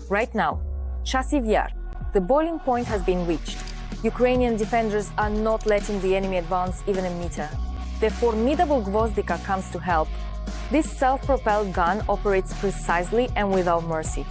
Right now, Chasiv Yar, the boiling point has been reached. Ukrainian defenders are not letting the enemy advance even a meter. The formidable Gvozdika comes to help. This self-propelled gun operates precisely and without mercy.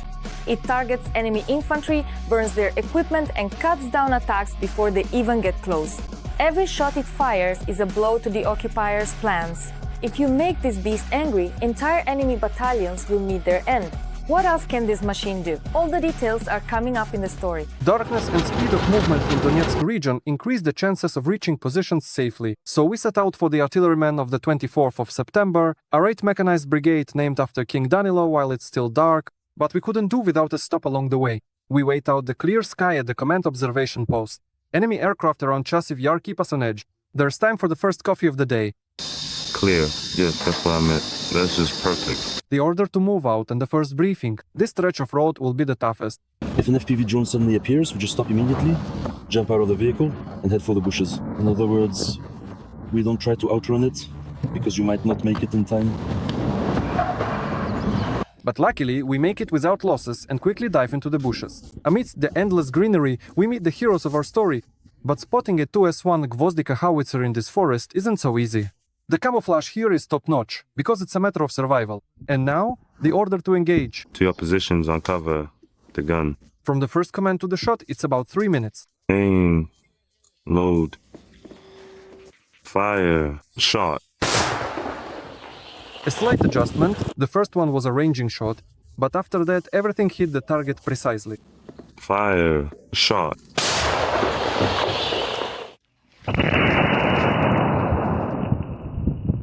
It targets enemy infantry, burns their equipment, and cuts down attacks before they even get close. Every shot it fires is a blow to the occupiers' plans. If you make this beast angry, entire enemy battalions will meet their end. What else can this machine do? All the details are coming up in the story. Darkness and speed of movement in Donetsk region increase the chances of reaching positions safely. So we set out for the artillerymen of the 24th of September, a 8th Mechanized Brigade named after King Danilo while it's still dark, but we couldn't do without a stop along the way. We wait out the clear sky at the command observation post. Enemy aircraft around Chasiv Yar keep us on edge. There's time for the first coffee of the day. Clear. Yes, that's what I meant. This is perfect. The order to move out and the first briefing. This stretch of road will be the toughest. If an FPV drone suddenly appears, we just stop immediately, jump out of the vehicle, and head for the bushes. In other words, we don't try to outrun it, because you might not make it in time. But luckily, we make it without losses and quickly dive into the bushes. Amidst the endless greenery, we meet the heroes of our story. But spotting a 2S1 Gvozdika howitzer in this forest isn't so easy. The camouflage here is top-notch, because it's a matter of survival. And now, the order to engage. To your positions on cover, the gun. From the first command to the shot, it's about 3 minutes. Aim. Load. Fire. Shot. A slight adjustment. The first one was a ranging shot, but after that, everything hit the target precisely. Fire. Shot.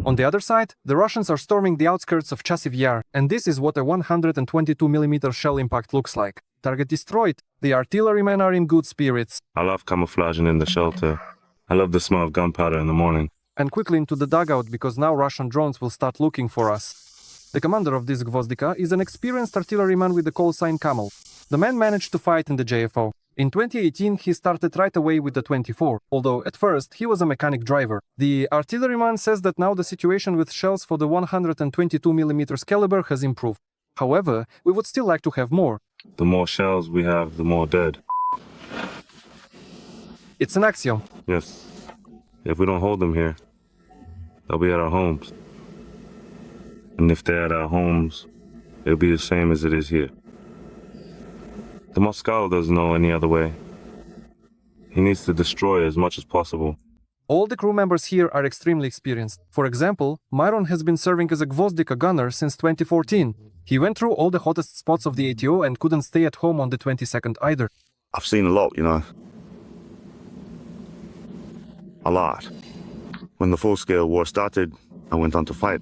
On the other side, the Russians are storming the outskirts of Chasiv Yar, and this is what a 122mm shell impact looks like. Target destroyed. The artillerymen are in good spirits. I love camouflaging in the shelter. I love the smell of gunpowder in the morning. And quickly into the dugout, because now Russian drones will start looking for us. The commander of this Gvozdika is an experienced artilleryman with the call sign Camel. The man managed to fight in the JFO. In 2018, he started right away with the 24, although at first he was a mechanic driver. The artilleryman says that now the situation with shells for the 122mm caliber has improved. However, we would still like to have more. The more shells we have, the more dead. It's an axiom. Yes. If we don't hold them here, they'll be at our homes. And if they're at our homes, it'll be the same as it is here. The Moscow doesn't know any other way. He needs to destroy as much as possible. All the crew members here are extremely experienced. For example, Myron has been serving as a Gvozdika gunner since 2014. He went through all the hottest spots of the ATO and couldn't stay at home on the 22nd either. I've seen a lot, you know. A lot. When the full-scale war started, I went on to fight.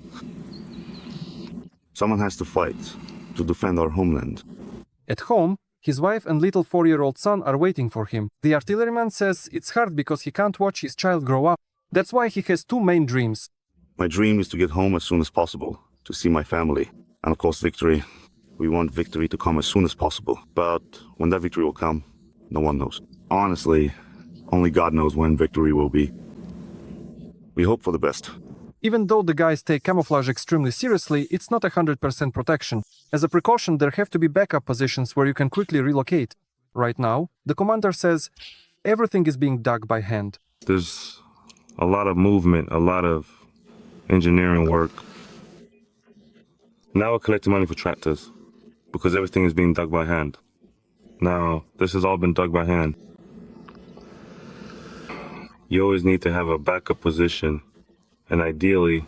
Someone has to fight to defend our homeland. At home, his wife and little 4-year-old son are waiting for him. The artilleryman says it's hard because he can't watch his child grow up. That's why he has 2 main dreams. My dream is to get home as soon as possible, to see my family. And of course, victory. We want victory to come as soon as possible. But when that victory will come, no one knows. Honestly, only God knows when victory will be. We hope for the best. Even though the guys take camouflage extremely seriously, it's not 100% protection. As a precaution, there have to be backup positions where you can quickly relocate. Right now, the commander says everything is being dug by hand. There's a lot of movement, a lot of engineering work. Now we're collecting money for tractors, because everything is being dug by hand. Now, this has all been dug by hand. You always need to have a backup position, and ideally,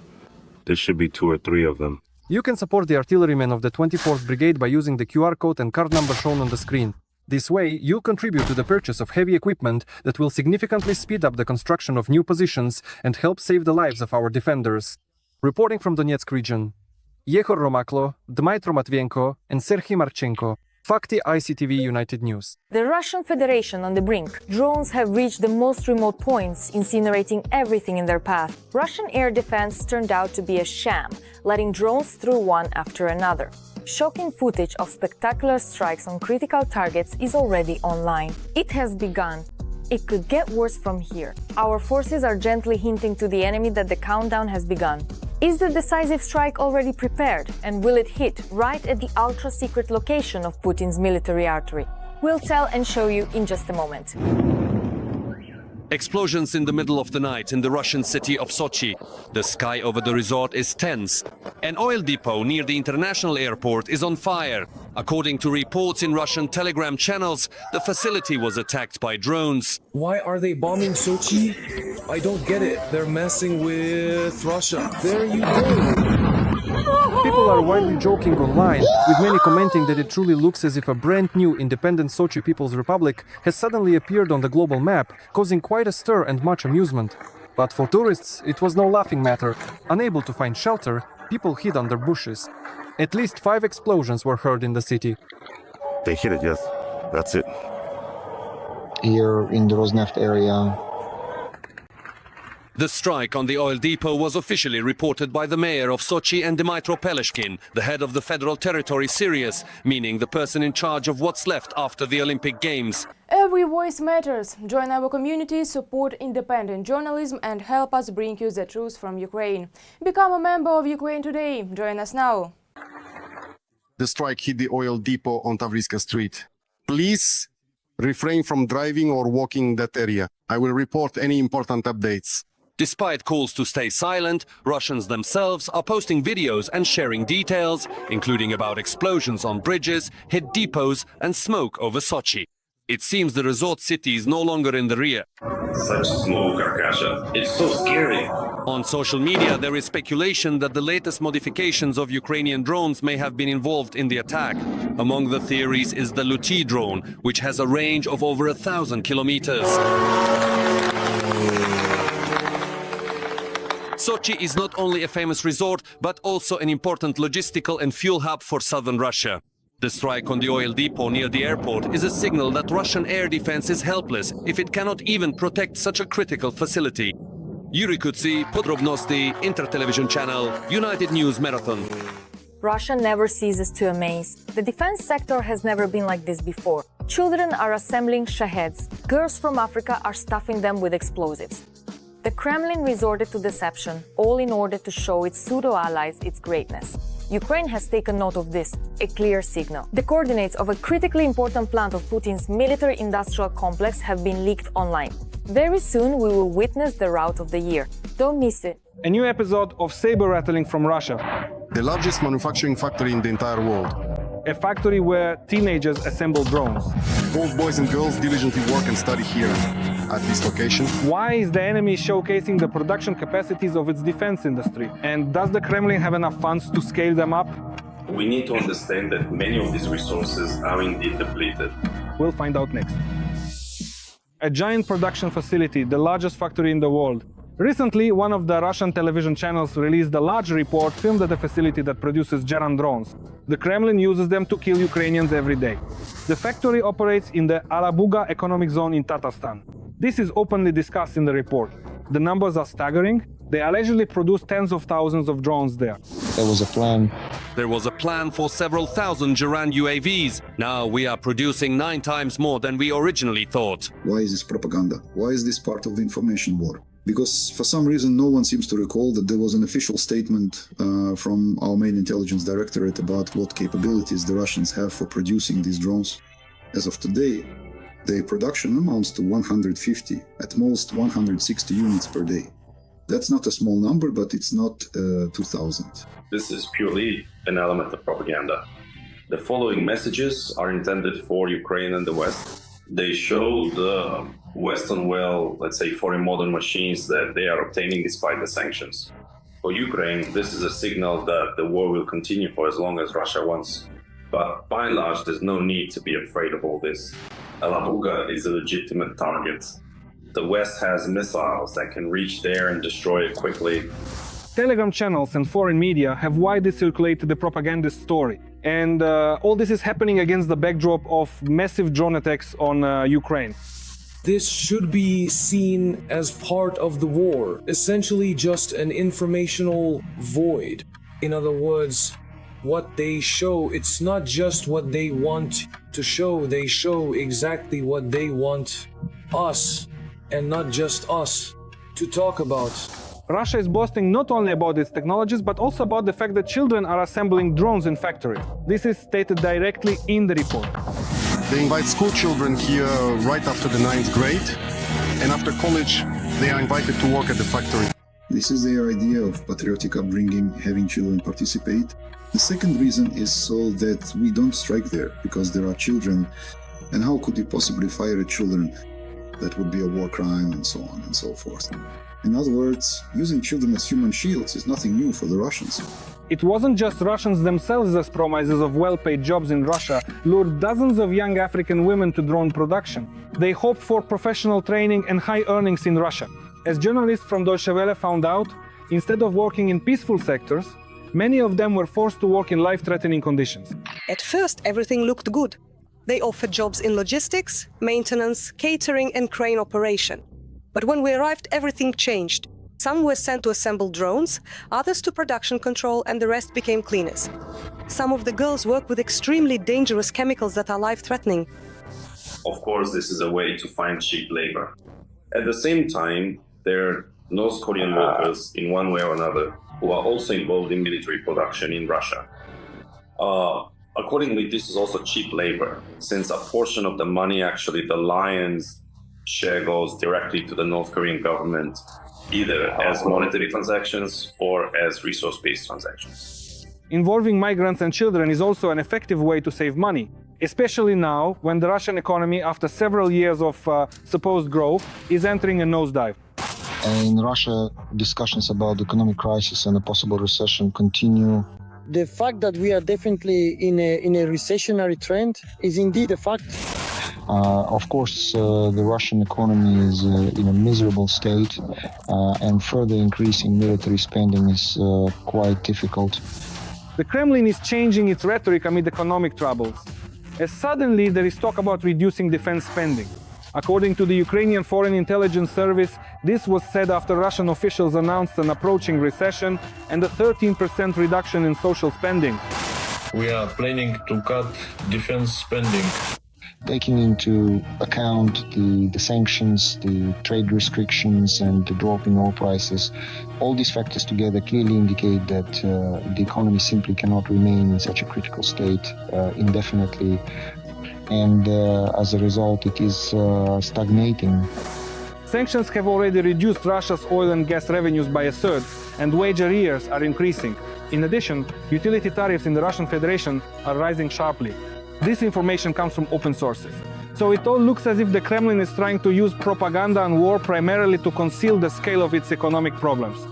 there should be 2 or 3 of them. You can support the artillerymen of the 24th Brigade by using the QR code and card number shown on the screen. This way, you contribute to the purchase of heavy equipment that will significantly speed up the construction of new positions and help save the lives of our defenders. Reporting from Donetsk region, Yehor Romaklo, Dmytro Matvienko, and Serhiy Marchenko. Fakti ICTV United News. The Russian Federation on the brink. Drones have reached the most remote points, incinerating everything in their path. Russian air defense turned out to be a sham, letting drones through one after another. Shocking footage of spectacular strikes on critical targets is already online. It has begun. It could get worse from here. Our forces are gently hinting to the enemy that the countdown has begun. Is the decisive strike already prepared, and will it hit right at the ultra-secret location of Putin's military artery? We'll tell and show you in just a moment. Explosions in the middle of the night in the Russian city of Sochi. The sky over the resort is tense. An oil depot near the international airport is on fire. According to reports in Russian Telegram channels, the facility was attacked by drones. Why are they bombing Sochi? I don't get it. They're messing with Russia. There you go. People are widely joking online, with many commenting that it truly looks as if a brand new independent Sochi People's Republic has suddenly appeared on the global map, causing quite a stir and much amusement. But for tourists, it was no laughing matter. Unable to find shelter, people hid under bushes. At least 5 explosions were heard in the city. They hit it, yes. That's it. Here in the Rosneft area. The strike on the oil depot was officially reported by the mayor of Sochi and Dmytro Peleshkin, the head of the federal territory Sirius, meaning the person in charge of what's left after the Olympic Games. Every voice matters. Join our community, support independent journalism and help us bring you the truth from Ukraine. Become a member of Ukraine Today. Join us now. The strike hit the oil depot on Tavriska Street. Please refrain from driving or walking that area. I will report any important updates. Despite calls to stay silent, Russians themselves are posting videos and sharing details, including about explosions on bridges, hit depots and smoke over Sochi. It seems the resort city is no longer in the rear. Such smoke, Arkasha. It's so scary. On social media, there is speculation that the latest modifications of Ukrainian drones may have been involved in the attack. Among the theories is the Luti drone, which has a range of over 1,000 kilometers. Sochi is not only a famous resort, but also an important logistical and fuel hub for southern Russia. The strike on the oil depot near the airport is a signal that Russian air defense is helpless if it cannot even protect such a critical facility. Yuri Kutsi, Podrobnosti, Intertelevision Channel, United News Marathon. Russia never ceases to amaze. The defense sector has never been like this before. Children are assembling shaheds. Girls from Africa are stuffing them with explosives. The Kremlin resorted to deception, all in order to show its pseudo-allies its greatness. Ukraine has taken note of this, a clear signal. The coordinates of a critically important plant of Putin's military-industrial complex have been leaked online. Very soon we will witness the rout of the year. Don't miss it. A new episode of saber rattling from Russia. The largest manufacturing factory in the entire world. A factory where teenagers assemble drones. Both boys and girls diligently work and study here at this location. Why is the enemy showcasing the production capacities of its defense industry? And does the Kremlin have enough funds to scale them up? We need to understand that many of these resources are indeed depleted. We'll find out next. A giant production facility, the largest factory in the world. Recently, one of the Russian television channels released a large report filmed at a facility that produces Geran drones. The Kremlin uses them to kill Ukrainians every day. The factory operates in the Alabuga economic zone in Tatarstan. This is openly discussed in the report. The numbers are staggering. They allegedly produce tens of thousands of drones there. There was a plan. There was a plan for several thousand Geran UAVs. Now we are producing 9 times more than we originally thought. Why is this propaganda? Why is this part of the information war? Because for some reason no one seems to recall that there was an official statement from our main intelligence directorate about what capabilities the Russians have for producing these drones. As of today, their production amounts to 150, at most 160 units per day. That's not a small number, but it's not 2,000. This is purely an element of propaganda. The following messages are intended for Ukraine and the West. They show the Western, let's say, foreign modern machines that they are obtaining despite the sanctions. For Ukraine, this is a signal that the war will continue for as long as Russia wants. But by and large, there's no need to be afraid of all this. Alabuga is a legitimate target. The West has missiles that can reach there and destroy it quickly. Telegram channels and foreign media have widely circulated the propagandist story. And all this is happening against the backdrop of massive drone attacks on Ukraine. This should be seen as part of the war, essentially just an informational void. In other words, what they show, it's not just what they want to show, they show exactly what they want us, and not just us, to talk about. Russia is boasting not only about its technologies, but also about the fact that children are assembling drones in factories. This is stated directly in the report. They invite school children here right after the 9th grade, and after college, they are invited to work at the factory. This is their idea of patriotic upbringing, having children participate. The second reason is so that we don't strike there, because there are children, and how could you possibly fire at children? That would be a war crime, and so on and so forth. In other words, using children as human shields is nothing new for the Russians. It wasn't just Russians themselves as promises of well-paid jobs in Russia lured dozens of young African women to drone production. They hoped for professional training and high earnings in Russia. As journalists from Deutsche Welle found out, instead of working in peaceful sectors, many of them were forced to work in life-threatening conditions. At first, everything looked good. They offered jobs in logistics, maintenance, catering, and crane operation. But when we arrived, everything changed. Some were sent to assemble drones, others to production control, and the rest became cleaners. Some of the girls work with extremely dangerous chemicals that are life-threatening. Of course, this is a way to find cheap labor. At the same time, there are North Korean workers, in one way or another, who are also involved in military production in Russia. Accordingly, this is also cheap labor, since a portion of the money, actually the lion's share, goes directly to the North Korean government, either as monetary transactions or as resource-based transactions. Involving migrants and children is also an effective way to save money, especially now when the Russian economy, after several years of supposed growth, is entering a nosedive. In Russia, discussions about the economic crisis and a possible recession continue. The fact that we are definitely in a recessionary trend is indeed a fact. Of course, the Russian economy is in a miserable state, and further increasing military spending is quite difficult. The Kremlin is changing its rhetoric amid economic troubles, as suddenly there is talk about reducing defense spending. According to the Ukrainian Foreign Intelligence Service, this was said after Russian officials announced an approaching recession and a 13% reduction in social spending. We are planning to cut defense spending. Taking into account the sanctions, the trade restrictions, and the drop in oil prices, all these factors together clearly indicate that the economy simply cannot remain in such a critical state indefinitely. And as a result, it is stagnating. Sanctions have already reduced Russia's oil and gas revenues by a third, and wage arrears are increasing. In addition, utility tariffs in the Russian Federation are rising sharply. This information comes from open sources. So it all looks as if the Kremlin is trying to use propaganda and war primarily to conceal the scale of its economic problems.